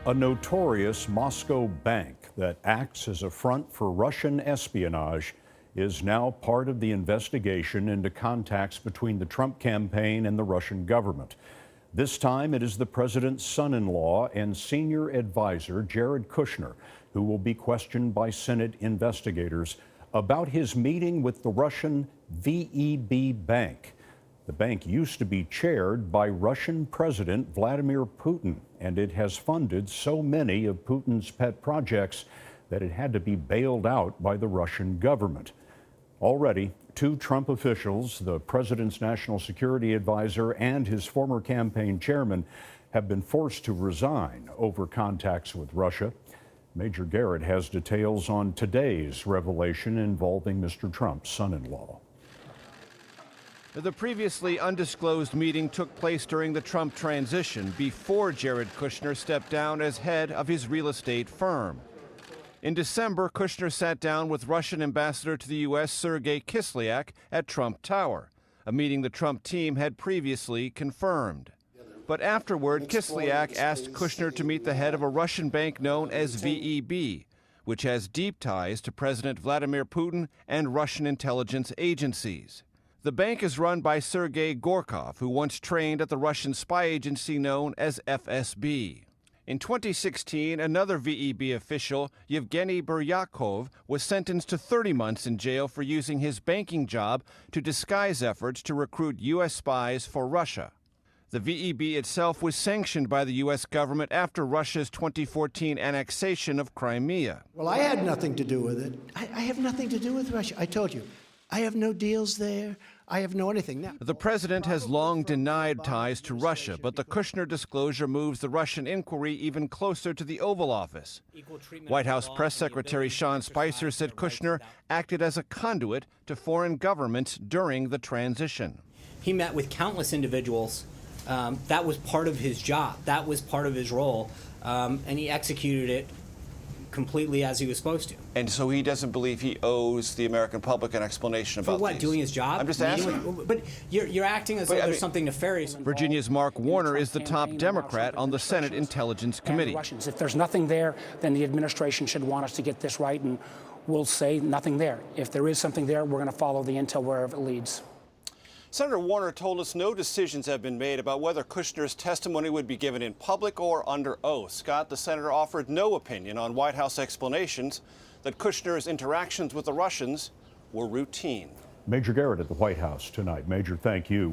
A notorious Moscow bank that acts as a front for Russian espionage is now part of the investigation into contacts between the Trump campaign and the Russian government. This time it is the president's son-in-law and senior advisor, Jared Kushner, who will be questioned by Senate investigators about his meeting with the Russian VEB Bank. The bank used to be chaired by Russian President Vladimir Putin, and it has funded so many of Putin's pet projects that it had to be bailed out by the Russian government. Already, two Trump officials, the president's national security advisor and his former campaign chairman, have been forced to resign over contacts with Russia. Major Garrett has details on today's revelation involving Mr. Trump's son-in-law. The previously undisclosed meeting took place during the Trump transition before Jared Kushner stepped down as head of his real estate firm. In December, Kushner sat down with Russian ambassador to the U.S. Sergei Kislyak at Trump Tower, a meeting the Trump team had previously confirmed. But afterward, Kislyak asked Kushner to meet the head of a Russian bank known as VEB, which has deep ties to President Vladimir Putin and Russian intelligence agencies. The bank is run by Sergei Gorkov, who once trained at the Russian spy agency known as FSB. In 2016, another VEB official, Yevgeny Buryakov, was sentenced to 30 months in jail for using his banking job to disguise efforts to recruit U.S. spies for Russia. The VEB itself was sanctioned by the U.S. government after Russia's 2014 annexation of Crimea. Well, I had nothing to do with it. I have nothing to do with Russia. I told you, I have no deals there. I have no anything now. The president has long denied ties to Russia, but the Kushner disclosure moves the Russian inquiry even closer to the Oval Office. White House Press Secretary Sean Spicer said Kushner acted as a conduit to foreign governments during the transition. He met with countless individuals. That was part of his job. That was part of his role, and he executed it completely as he was supposed to. And so he doesn't believe he owes the American public an explanation about For what, these. doing his job? I'm just asking. But you're acting as though there's something nefarious involved. Virginia's Mark Warner is the top Democrat on the Senate Intelligence Committee. If there's nothing there, then the administration should want us to get this right, and we'll say nothing there. If there is something there, we're going to follow the intel wherever it leads. Senator Warner told us no decisions have been made about whether Kushner's testimony would be given in public or under oath. Scott, the senator offered no opinion on White House explanations that Kushner's interactions with the Russians were routine. Major Garrett at the White House tonight. Major, thank you.